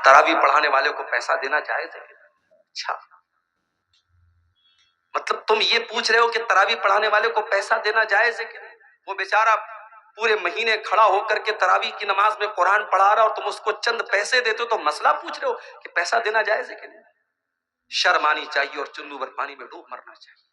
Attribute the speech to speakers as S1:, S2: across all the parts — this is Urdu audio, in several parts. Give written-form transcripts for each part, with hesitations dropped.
S1: تراویح پڑھانے والے کو پیسہ دینا جائز ہے؟ اچھا، مطلب تم یہ پوچھ رہے ہو کہ تراویح پڑھانے والے کو پیسہ دینا جائز ہے کہ نہیں؟ وہ بیچارہ پورے مہینے کھڑا ہو کر کے تراویح کی نماز میں قرآن پڑھا رہا اور تم اس کو چند پیسے دیتے ہو تو مسئلہ پوچھ رہے ہو کہ پیسہ دینا جائز ہے کہ نہیں؟ شرم آنی چاہیے اور چلو بھر پانی میں ڈوب مرنا چاہیے.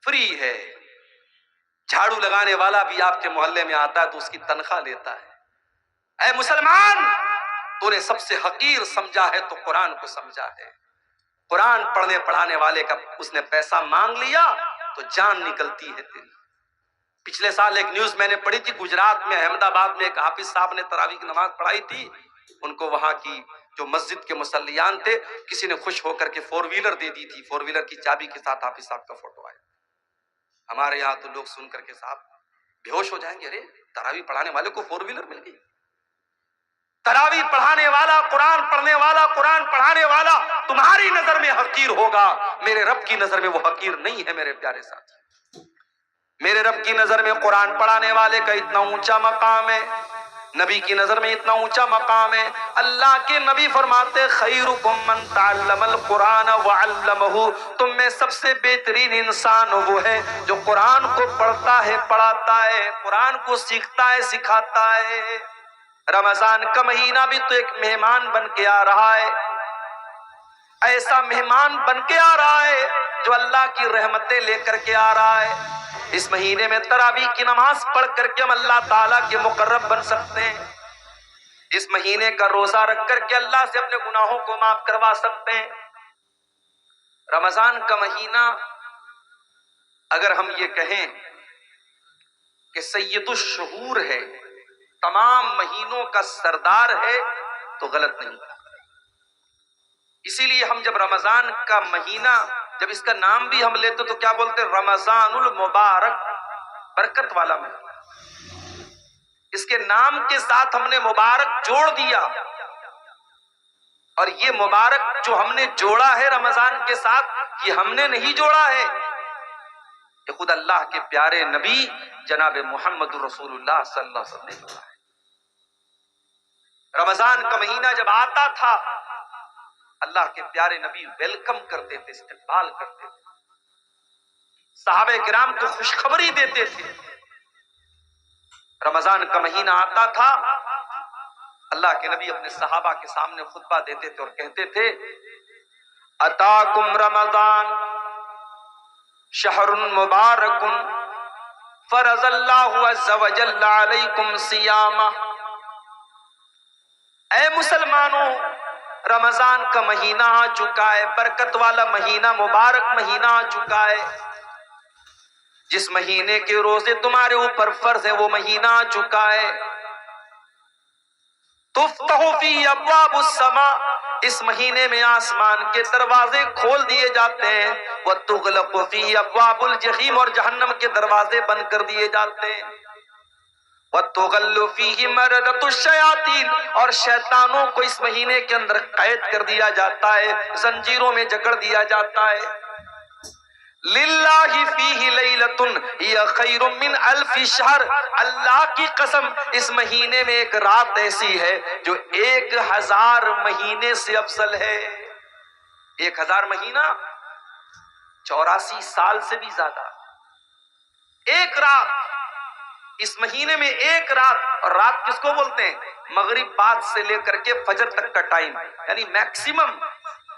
S1: فری ہے. جھاڑو لگانے والا بھی آپ کے محلے میں آتا ہے تو اس کی تنخواہ لیتا ہے. اے مسلمان، تو نے سب سے حقیر سمجھا ہے تو قرآن کو سمجھا ہے. قرآن پڑھنے پڑھانے والے کا اس نے پیسہ مانگ لیا تو جان نکلتی ہے تیری. پچھلے سال ایک نیوز میں نے پڑھی تھی، گجرات میں احمد آباد میں ایک حافظ صاحب نے تراویح کی نماز پڑھائی تھی. ان کو وہاں کی جو مسجد کے مصلیان تھے کسی نے خوش ہو کر کے 4 ویلر دے دی تھی. 4 ویلر کی چابی کے ساتھ حافظ صاحب کا فوٹو آیا. ہمارے یہاں تو لوگ سن کر کے صاحب بے ہوش ہو جائیں گے. ارے تراویح پڑھانے والے کو 4 ویلر مل گئی. تراویح پڑھانے والا، قرآن پڑھنے والا، قرآن پڑھانے والا تمہاری نظر میں حقیر ہوگا، میرے رب کی نظر میں وہ حقیر نہیں ہے. میرے پیارے ساتھی، میرے رب کی نظر میں قرآن پڑھانے والے کا اتنا اونچا مقام ہے، نبی کی نظر میں اتنا اونچا مقام ہے. اللہ کے نبی فرماتے خیرکم من تعلم القرآن وعلمہ، تم میں سب سے بہترین انسان وہ ہے جو قرآن کو پڑھتا ہے، پڑھاتا ہے، قرآن کو سیکھتا ہے، سکھاتا ہے. رمضان کا مہینہ بھی تو ایک مہمان بن کے آ رہا ہے، ایسا مہمان بن کے آ رہا ہے جو اللہ کی رحمتیں لے کر کے آ رہا ہے. اس مہینے میں تراویح کی نماز پڑھ کر کے ہم اللہ تعالیٰ کے مقرب بن سکتے ہیں. اس مہینے کا روزہ رکھ کر کے اللہ سے اپنے گناہوں کو معاف کروا سکتے ہیں. رمضان کا مہینہ اگر ہم یہ کہیں کہ سید الشہور ہے، تمام مہینوں کا سردار ہے، تو غلط نہیں. اسی لیے ہم جب رمضان کا مہینہ، جب اس کا نام بھی ہم لیتے تو کیا بولتے؟ رمضان المبارک، برکت والا مہینہ. اس کے نام کے ساتھ ہم نے مبارک جوڑ دیا، اور یہ مبارک جو ہم نے جوڑا ہے رمضان کے ساتھ، یہ ہم نے نہیں جوڑا ہے، یہ خود اللہ کے پیارے نبی جناب محمد رسول اللہ صلی اللہ علیہ وسلم نے جوڑا ہے. رمضان کا مہینہ جب آتا تھا اللہ کے پیارے نبی ویلکم کرتے تھے، استقبال کرتے تھے، صحابہ کرام کو خوشخبری دیتے تھے. رمضان کا مہینہ آتا تھا اللہ کے نبی اپنے صحابہ کے سامنے خطبہ دیتے تھے اور کہتے تھے اتاکم رمضان شہر مبارک فرض اللہ عز وجل علیکم صیامہ. اے مسلمانوں، رمضان کا مہینہ آ چکا ہے، برکت والا مہینہ، مبارک مہینہ آ چکا ہے. جس مہینے کے روزے تمہارے اوپر فرض ہے وہ مہینہ آ چکا ہے. تفتح فی ابواب السماء، اس مہینے میں آسمان کے دروازے کھول دیے جاتے ہیں. وتغلق فی ابواب الجحیم، اور جہنم کے دروازے بند کر دیے جاتے ہیں. وتغل فیہ مردۃ الشیاطین، اور شیطانوں کو اس مہینے کے اندر قید کر دیا جاتا ہے، زنجیروں میں جکڑ دیا جاتا ہے. للہ فیہ لیلۃ ہی خیر من الف شہر، اللہ کی قسم اس مہینے میں ایک رات ایسی ہے جو 1000 مہینے سے افضل ہے. 1000 مہینہ 84 سال سے بھی زیادہ. ایک رات، اس مہینے میں ایک رات، اور رات کس کو بولتے ہیں؟ مغرب بعد سے لے کر کے فجر تک کا ٹائم، یعنی میکسیمم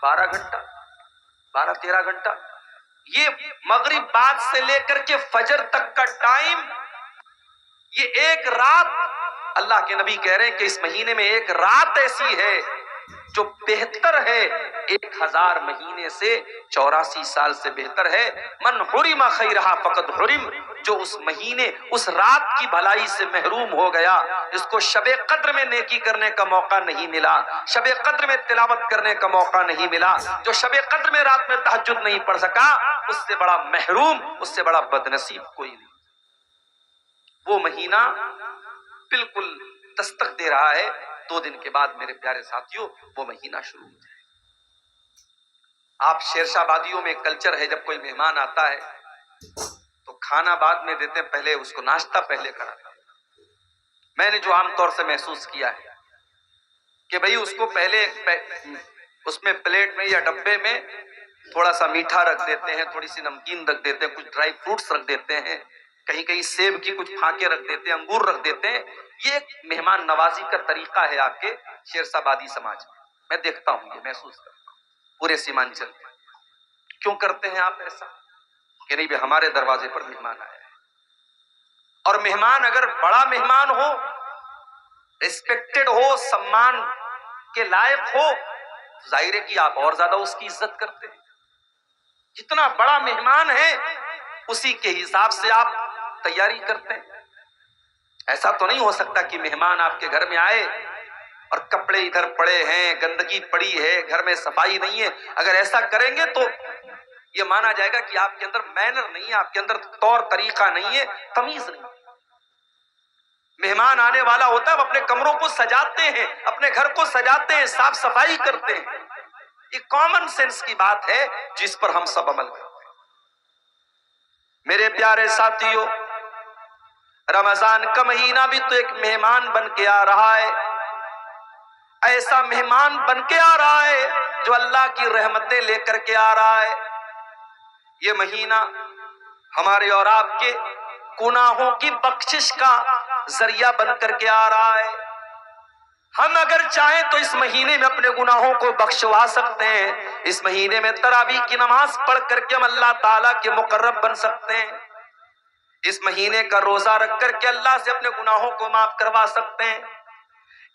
S1: 12 گھنٹہ، 12-13 گھنٹہ. یہ مغرب بعد سے لے کر کے فجر تک کا ٹائم، یہ ایک رات. اللہ کے نبی کہہ رہے ہیں کہ اس مہینے میں ایک رات ایسی ہے جو بہتر ہے 1000 مہینے سے، 84 سال سے بہتر ہے. من حرم خیرہا فقد حرم، جو اس مہینے، اس رات کی بھلائی سے محروم ہو گیا، اس کو شب قدر میں نیکی کرنے کا موقع نہیں ملا، شب قدر میں تلاوت کرنے کا موقع نہیں ملا، جو شب قدر میں رات میں تہجد نہیں پڑھ سکا، اس سے بڑا محروم، اس سے بڑا بدنصیب کوئی نہیں. وہ مہینہ بالکل دستک دے رہا ہے. 2 دن کے بعد میرے پیارے ساتھیوں وہ مہینہ شروع ہو جائے. آپ شیرشاہ بادیوں میں ایک کلچر ہے، جب کوئی مہمان آتا ہے تو کھانا بعد میں دیتے ہیں، پہلے اس کو ناشتہ پہلے کراتے ہیں. میں نے جو عام طور سے محسوس کیا ہے کہ بھئی اس کو پہلے اس میں پلیٹ میں یا ڈبے میں تھوڑا سا میٹھا رکھ دیتے ہیں، تھوڑی سی نمکین رکھ دیتے ہیں، کچھ ڈرائی فروٹس رکھ دیتے ہیں، کہیں کہیں سیب کی کچھ پھاکے رکھ دیتے ہیں، انگور رکھ دیتے ہیں. یہ ایک مہمان نوازی کا طریقہ ہے آپ کے شیرسا بادی سماج میں دیکھتا ہوں، یہ محسوس کرتا ہوں پورے سیمانچل میں. کیوں کرتے ہیں آپ ایسا؟ کہ نہیں بھی ہمارے دروازے پر مہمان آیا ہے، اور مہمان اگر بڑا مہمان ہو، ریسپیکٹڈ ہو، سمان کے لائق ہو، ظاہر ہے کہ آپ اور زیادہ اس کی عزت کرتے ہیں. جتنا بڑا مہمان ہے اسی کے حساب سے آپ تیاری کرتے ہیں. ایسا تو نہیں ہو سکتا کہ مہمان آپ کے گھر میں آئے اور کپڑے ادھر پڑے ہیں، گندگی پڑی ہے، گھر میں صفائی نہیں ہے. اگر ایسا کریں گے تو یہ مانا جائے گا کہ آپ کے اندر مینر نہیں ہے، آپ کے اندر طور طریقہ نہیں ہے، تمیز نہیں. مہمان آنے والا ہوتا ہے، وہ اپنے کمروں کو سجاتے ہیں، اپنے گھر کو سجاتے ہیں، صاف صفائی کرتے ہیں. یہ کامن سینس کی بات ہے جس پر ہم سب عمل کرتے ہیں. میرے پیارے ساتھیو، رمضان کا مہینہ بھی تو ایک مہمان بن کے آ رہا ہے. ایسا مہمان بن کے آ رہا ہے جو اللہ کی رحمتیں لے کر کے آ رہا ہے. یہ مہینہ ہمارے اور آپ کے گناہوں کی بخشش کا ذریعہ بن کر کے آ رہا ہے. ہم اگر چاہیں تو اس مہینے میں اپنے گناہوں کو بخشوا سکتے ہیں. اس مہینے میں تراویح کی نماز پڑھ کر کے ہم اللہ تعالیٰ کے مقرب بن سکتے ہیں. اس مہینے کا روزہ رکھ کر کے اللہ سے اپنے گناہوں کو معاف کروا سکتے ہیں.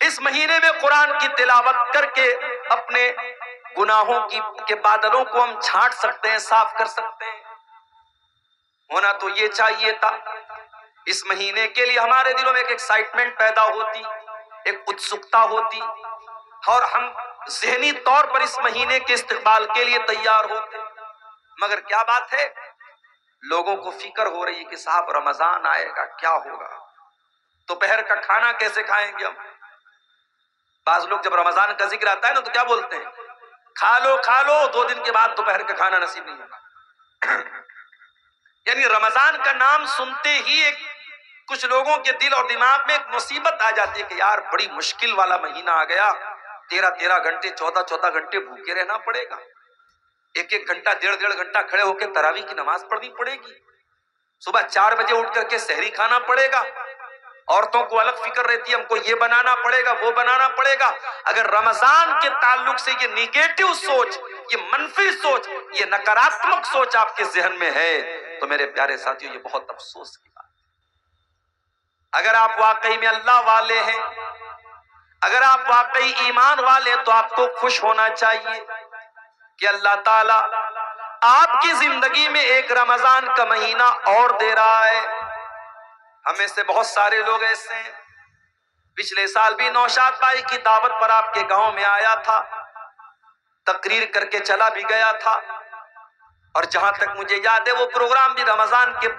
S1: اس مہینے میں قرآن کی تلاوت کر کے اپنے گناہوں کے بادلوں کو ہم چھانٹ سکتے ہیں، صاف کر سکتے ہیں. ہونا تو یہ چاہیے تھا اس مہینے کے لیے ہمارے دلوں میں ایک ایکسائٹمنٹ پیدا ہوتی، ایک اتسکتا ہوتی، اور ہم ذہنی طور پر اس مہینے کے استقبال کے لیے تیار ہوتے. مگر کیا بات ہے، لوگوں کو فکر ہو رہی ہے کہ صاحب رمضان آئے گا، کیا ہوگا، دوپہر کا کھانا کیسے کھائیں گے ہم. بعض لوگ جب رمضان کا ذکر آتا ہے نا تو کیا بولتے ہیں، کھا لو کھا لو، 2 دن کے بعد دوپہر کا کھانا نصیب نہیں ہوگا. یعنی رمضان کا نام سنتے ہی کچھ لوگوں کے دل اور دماغ میں ایک مصیبت آ جاتی ہے کہ یار بڑی مشکل والا مہینہ آ گیا، 13 گھنٹے 14 گھنٹے بھوکے رہنا پڑے گا، 1 گھنٹہ 1.5 گھنٹہ کھڑے ہو کے تراویح کی نماز پڑھنی پڑے گی، صبح 4 بجے اٹھ کر کے سحری کھانا پڑے گا. عورتوں کو الگ فکر رہتی ہے، ہم کو یہ بنانا پڑے گا، وہ بنانا پڑے گا. اگر رمضان کے تعلق سے یہ نیگیٹو سوچ، یہ منفی سوچ، یہ نکاراتمک سوچ آپ کے ذہن میں ہے تو میرے پیارے ساتھیو یہ بہت افسوس کی بات. اگر آپ واقعی میں اللہ والے ہیں، اگر آپ واقعی ایمان والے ہیں تو آپ کو خوش ہونا چاہیے کہ اللہ تعالیٰ آپ کی زندگی میں ایک رمضان کا مہینہ اور دے رہا ہے. ہمیں سے بہت سارے لوگ ایسے ہیں، پچھلے سال بھی نوشاد بھائی کی دعوت پر آپ کے گاؤں میں آیا تھا، تقریر کر کے چلا بھی گیا تھا، اور جہاں تک مجھے یاد ہے وہ پروگرام بھی رمضان کے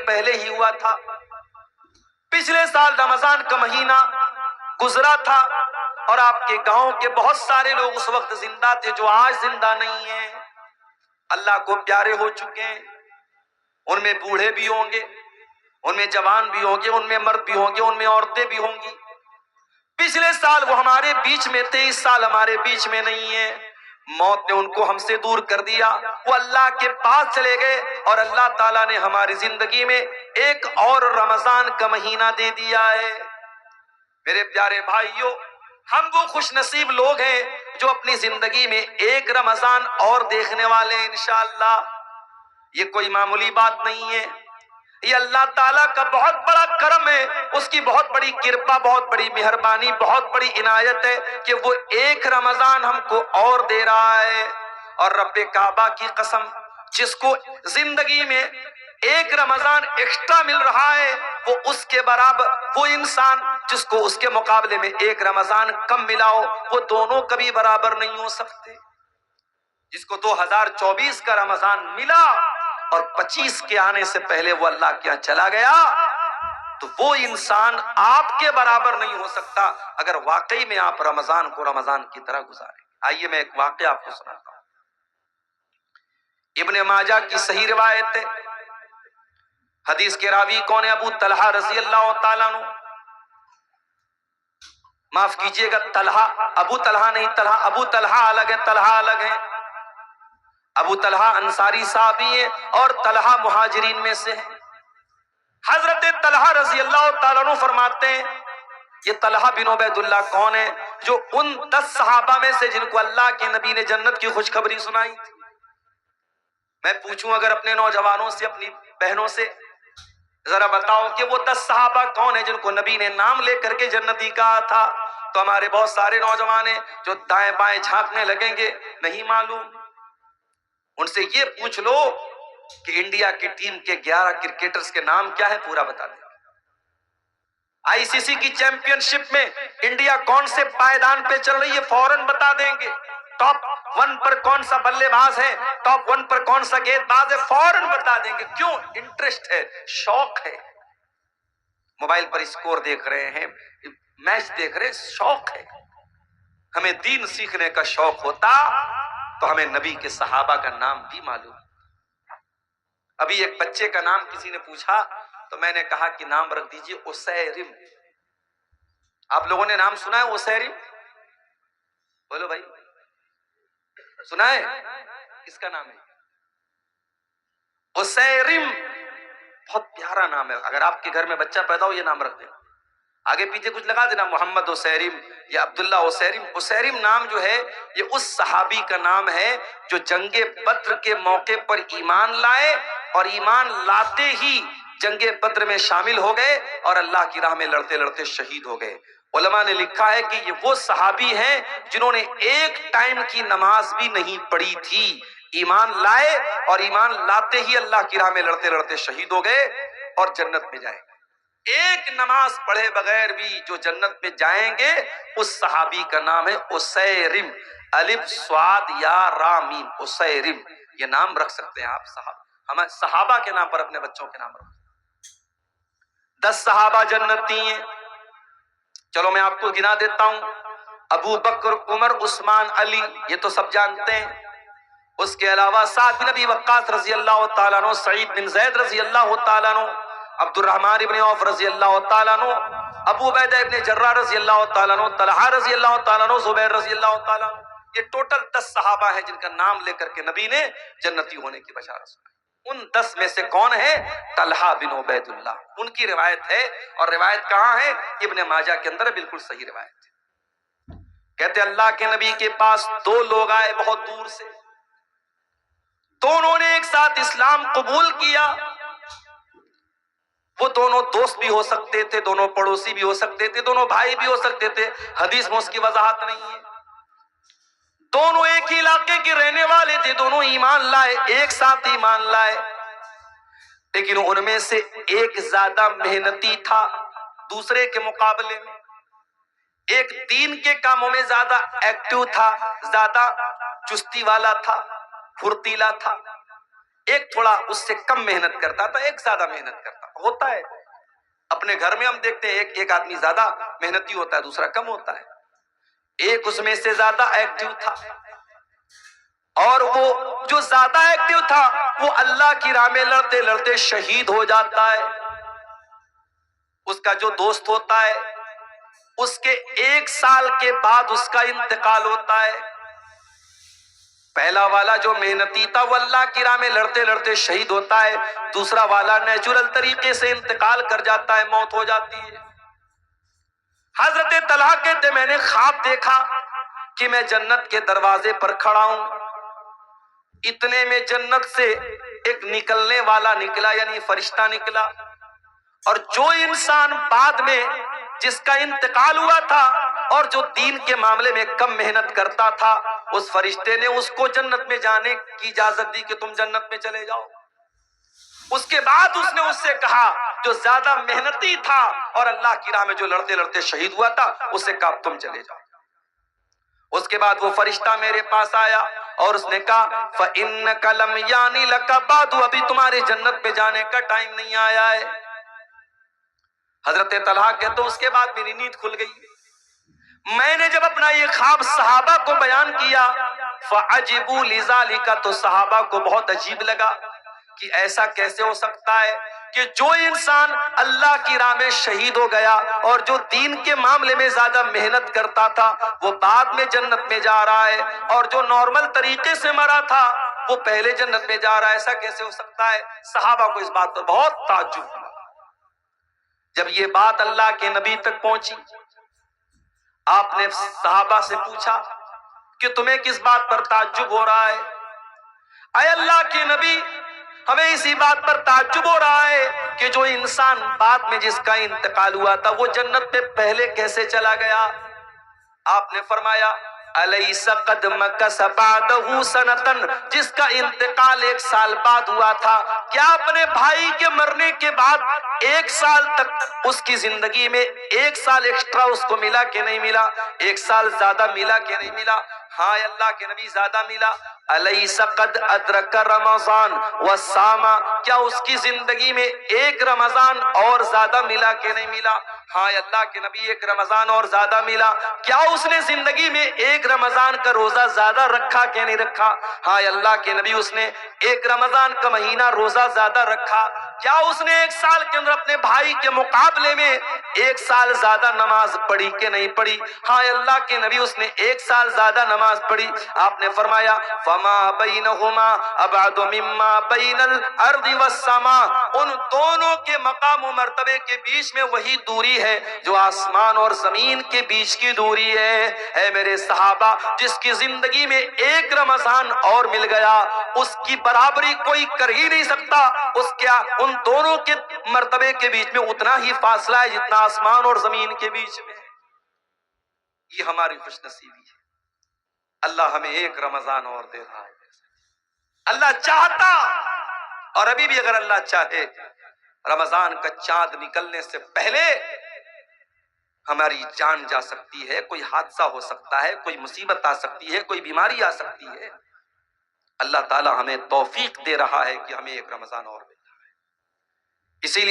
S1: پہلے ہی ہوا تھا. پچھلے سال رمضان کا مہینہ گزرا تھا اور آپ کے گاؤں کے بہت سارے لوگ اس وقت زندہ تھے جو آج زندہ نہیں ہیں، اللہ کو پیارے ہو چکے ہیں. ان میں بوڑھے بھی ہوں گے، ان میں جوان بھی ہوں گے، ان میں مرد بھی ہوں گے، ان میں عورتیں بھی ہوں گی. پچھلے سال وہ ہمارے بیچ میں تھے، اس سال ہمارے بیچ میں نہیں ہے. موت نے ان کو ہم سے دور کر دیا، وہ اللہ کے پاس چلے گئے، اور اللہ تعالیٰ نے ہماری زندگی میں ایک اور رمضان کا مہینہ دے دیا ہے. میرے پیارے بھائیوں، ہم وہ خوش نصیب لوگ ہیں جو اپنی زندگی میں ایک رمضان اور دیکھنے والے ہیں انشاءاللہ. یہ کوئی معمولی بات نہیں ہے، یہ اللہ تعالیٰ کا بہت بڑا کرم ہے، اس کی بہت بڑی کرپا، بہت بڑی مہربانی، بہت بڑی عنایت ہے کہ وہ ایک رمضان ہم کو اور دے رہا ہے. اور رب کعبہ کی قسم، جس کو زندگی میں ایک رمضان ایکسٹرا مل رہا ہے، وہ اس کے برابر، وہ انسان جس کو اس کے مقابلے میں ایک رمضان کم ملا ہو، وہ دونوں کبھی برابر نہیں ہو سکتے. جس کو 2024 کا رمضان ملا اور 25 کے آنے سے پہلے وہ اللہ کے یہاں چلا گیا، تو وہ انسان آپ کے برابر نہیں ہو سکتا اگر واقعی میں آپ رمضان کو رمضان کی طرح گزاریں. آئیے میں ایک واقعہ آپ کو سناتا ہوں. ابن ماجہ کی صحیح روایت ہے، حدیث کے راوی کون ہے؟ ابو طلحہ رضی اللہ تعالیٰ عنہ. معاف کیجئے گا، طلحہ، ابو طلحہ نہیں، طلحہ ابو طلحہ الگ ہے، طلحہ الگ ہے۔ ابو طلحہ انصاری صحابی ہے اور طلحہ مہاجرین میں سے ہے۔ حضرت طلحہ رضی اللہ تعالیٰ عنہ فرماتے ہیں، یہ طلحہ بن عبید اللہ کون ہے؟ جو ان 10 صحابہ میں سے جن کو اللہ کے نبی نے جنت کی خوشخبری سنائی تھی۔ میں پوچھوں اگر اپنے نوجوانوں سے، اپنی بہنوں سے، ذرا بتاؤ کہ وہ 10 صحابہ کون ہیں جن کو نبی نے نام لے کر کے جنتی کہا تھا؟ تو ہمارے بہت سارے نوجوان ہیں جو دائیں بائیں جھانکنے لگیں گے، نہیں معلوم۔ ان سے یہ پوچھ لو کہ انڈیا کی ٹیم کے 11 کرکٹرز کے نام کیا ہے، پورا بتا دیں۔ آئی سی سی کی چیمپئن شپ میں انڈیا کون سے پائیدان پہ چل رہی ہے، فوراً بتا دیں گے۔ ٹاپ 1 پر کون سا بلے باز ہے، ٹاپ 1 پر کون سا گیند باز ہے، فوراً بتا دیں گے۔ کیوں؟ انٹرسٹ ہے، شوق ہے۔ موبائل پر اسکور دیکھ رہے ہیں، میچ دیکھ رہے ہیں، شوق ہے۔ ہمیں دین سیکھنے کا شوق ہوتا تو ہمیں نبی کے صحابہ کا نام بھی معلوم۔ ابھی ایک بچے کا نام کسی نے پوچھا تو میں نے کہا کہ نام رکھ دیجئے اسیرم۔ آپ لوگوں نے نام سنا ہے اسیرم؟ بولو بھائی، سنا ہے؟ کس کا نام ہے؟ اسیرم، بہت پیارا نام ہے۔ اگر آپ کے گھر میں بچہ پیدا ہو یہ نام رکھ دیں، آگے پیچھے کچھ لگا دینا، محمد اسیرم یا عبداللہ اسیرم۔ اسیرم نام جو ہے یہ اس صحابی کا نام ہے جو جنگ بدر کے موقع پر ایمان لائے اور ایمان لاتے ہی جنگ بدر میں شامل ہو گئے اور اللہ کی راہ میں لڑتے لڑتے شہید ہو گئے۔ علماء نے لکھا ہے کہ یہ وہ صحابی ہیں جنہوں نے ایک ٹائم کی نماز بھی نہیں پڑھی تھی، ایمان لائے اور ایمان لاتے ہی اللہ کی راہ میں لڑتے لڑتے شہید ہو گئے اور جنت میں جائیں گے۔ ایک نماز پڑھے بغیر بھی جو جنت میں جائیں گے اس صحابی کا نام ہے اسیرم، الف صاد یا را میم، اسیرم۔ یہ نام رکھ سکتے ہیں آپ صحابہ، ہمیں صحابہ کے نام پر اپنے بچوں کے نام رکھ۔ 10 صحابہ جنتی ہیں، چلو میں آپ کو گنا دیتا ہوں۔ ابو بکر، عمر، عثمان، علی، یہ تو سب جانتے ہیں۔ اس کے علاوہ سعد بن ابی وقاص رضی اللہ تعالیٰ عنہ، سعید بن زید رضی اللہ تعالیٰ عنہ، عبد الرحمن ابن عوف رضی اللہ تعالیٰ عنہ، ابو عبیدہ ابن جراح رضی اللہ تعالیٰ عنہ، طلحہ رضی اللہ تعالیٰ عنہ، زبیر رضی اللہ تعالیٰ عنہ۔ یہ ٹوٹل 10 صحابہ ہیں جن کا نام لے کر کے نبی نے جنتی ہونے کی بشارت سنائی۔ ان 10 میں سے کون ہے؟ طلحہ بن عبید اللہ۔ ان کی روایت ہے، اور روایت کہاں ہے؟ ابن ماجہ کے اندر، بالکل صحیح روایت ہے۔ کہتے اللہ کے نبی کے پاس 2 لوگ آئے بہت دور سے، دونوں نے ایک ساتھ اسلام قبول کیا۔ وہ دونوں دوست بھی ہو سکتے تھے، دونوں پڑوسی بھی ہو سکتے تھے، دونوں بھائی بھی ہو سکتے تھے، حدیث میں اس کی وضاحت نہیں ہے۔ دونوں ایک ہی علاقے کے رہنے والے تھے، دونوں ایمان لائے، ایک ساتھ ایمان لائے، لیکن ان میں سے ایک زیادہ محنتی تھا دوسرے کے مقابلے میں، ایک دین کے کاموں میں زیادہ ایکٹیو تھا، زیادہ چستی والا تھا، پھرتیلا تھا۔ ایک تھوڑا اس سے کم محنت کرتا تھا، ایک زیادہ محنت کرتا تھا۔ ہوتا ہے اپنے گھر میں، ہم دیکھتے ہیں ایک آدمی زیادہ محنتی ہوتا ہے، دوسرا کم ہوتا ہے۔ ایک اس میں سے زیادہ ایکٹیو تھا، اور وہ جو زیادہ ایکٹیو تھا وہ اللہ کی راہ میں لڑتے لڑتے شہید ہو جاتا ہے۔ اس کا جو دوست ہوتا ہے اس کے 1 سال کے بعد اس کا انتقال ہوتا ہے۔ پہلا والا جو محنتی تھا وہ اللہ کی راہ میں لڑتے لڑتے شہید ہوتا ہے، دوسرا والا نیچرل طریقے سے انتقال کر جاتا ہے، موت ہو جاتی ہے۔ حضرت طلحہ کہتے میں نے خواب دیکھا کہ میں جنت کے دروازے پر کھڑا ہوں، اتنے میں جنت سے ایک نکلنے والا نکلا، یعنی فرشتہ نکلا، اور جو انسان بعد میں جس کا انتقال ہوا تھا اور جو دین کے معاملے میں کم محنت کرتا تھا، اس فرشتے نے اس کو جنت میں جانے کی اجازت دی کہ تم جنت میں چلے جاؤ۔ اس کے بعد اس نے اس سے کہا جو زیادہ محنتی تھا اور اللہ کی راہ میں جو لڑتے لڑتے شہید ہوا تھا، اس سے کہا تم چلے جاؤ۔ اس کے بعد وہ فرشتہ میرے پاس آیا اور اس نے کہا فَإِنَّكَ لَمْ يَعْنِ لَكَ بَعْدُ، ابھی تمہارے جنت میں جانے کا ٹائم نہیں آیا ہے۔ حضرت طلحہ کہتے اس کے بعد میری نیند کھل گئی۔ میں نے جب اپنا یہ خواب صحابہ کو بیان کیا فَعَجِبُوا لِذَلِكَ، تو صحابہ کو بہت عجیب لگا کہ ایسا کیسے ہو سکتا ہے کہ جو انسان اللہ کی راہ میں شہید ہو گیا اور جو دین کے معاملے میں زیادہ محنت کرتا تھا وہ بعد میں جنت میں جا رہا ہے، اور جو نارمل طریقے سے مرا تھا وہ پہلے جنت میں جا رہا ہے، ایسا کیسے ہو سکتا ہے؟ صحابہ کو اس بات پر بہت تعجب ہوا۔ جب یہ بات اللہ کے نبی تک پہنچی، آپ نے صحابہ سے پوچھا کہ تمہیں کس بات پر تعجب ہو رہا ہے؟ اے اللہ کے نبی، ہمیں اسی بات پر تعجب ہو رہا ہے کہ جو انسان بعد میں جس کا انتقال ہوا تھا وہ جنت میں پہلے کیسے چلا گیا؟ آپ نے فرمایا الیس قد مکث بعدہ سنتن، جس کا انتقال 1 سال بعد ہوا تھا، کیا اپنے بھائی کے مرنے کے بعد 1 سال تک اس کی زندگی میں 1 سال ایکسٹرا اس کو ملا کہ نہیں ملا؟ 1 سال زیادہ ملا کہ نہیں ملا؟ ہاں اللہ کے نبی زیادہ ملا۔ الیس قد ادرک رمضان وصام، کیا اس کی زندگی میں 1 رمضان اور زیادہ ملا کہ نہیں ملا؟ ہاں اللہ کے نبی 1 رمضان اور زیادہ ملا۔ کیا اس نے زندگی میں 1 رمضان کا روزہ زیادہ رکھا کہ نہیں رکھا؟ ہاں اللہ کے نبی اس نے 1 رمضان کا مہینہ روزہ زیادہ رکھا۔ کیا اس نے 1 سال کے اندر اپنے بھائی کے مقابلے میں 1 سال زیادہ نماز پڑھی کہ نہیں پڑھی؟ ہاں اللہ کے نبی اس نے 1 سال زیادہ نماز پڑھی۔ آپ نے فرمایا فما بینہما ابعد مما بین الارض والسماء، ان دونوں کے مقام و مرتبے کے بیچ میں وہی دوری ہے جو آسمان اور زمین کے بیچ کی دوری ہے۔ اے میرے صحابہ، جس کی زندگی میں 1 رمضان اور مل گیا اس کی برابری کوئی کر ہی نہیں سکتا۔ اس کیا ان دونوں کے مرتبے کے بیچ میں اتنا ہی فاصلہ ہے جتنا آسمان اور زمین کے بیچ میں۔ یہ ہماری خوش نصیبی ہے، اللہ ہمیں 1 رمضان اور دے رہا ہے۔ اللہ چاہتا، اور ابھی بھی اگر اللہ چاہے، رمضان کا چاند نکلنے سے پہلے ہماری جان جا سکتی ہے، کوئی حادثہ ہو سکتا ہے، کوئی مصیبت آ سکتی ہے، کوئی بیماری آ سکتی ہے۔ اللہ تعالی ہمیں توفیق دے رہا ہے کہ ہمیں 1 رمضان اور مل رہا ہے، اسی لیے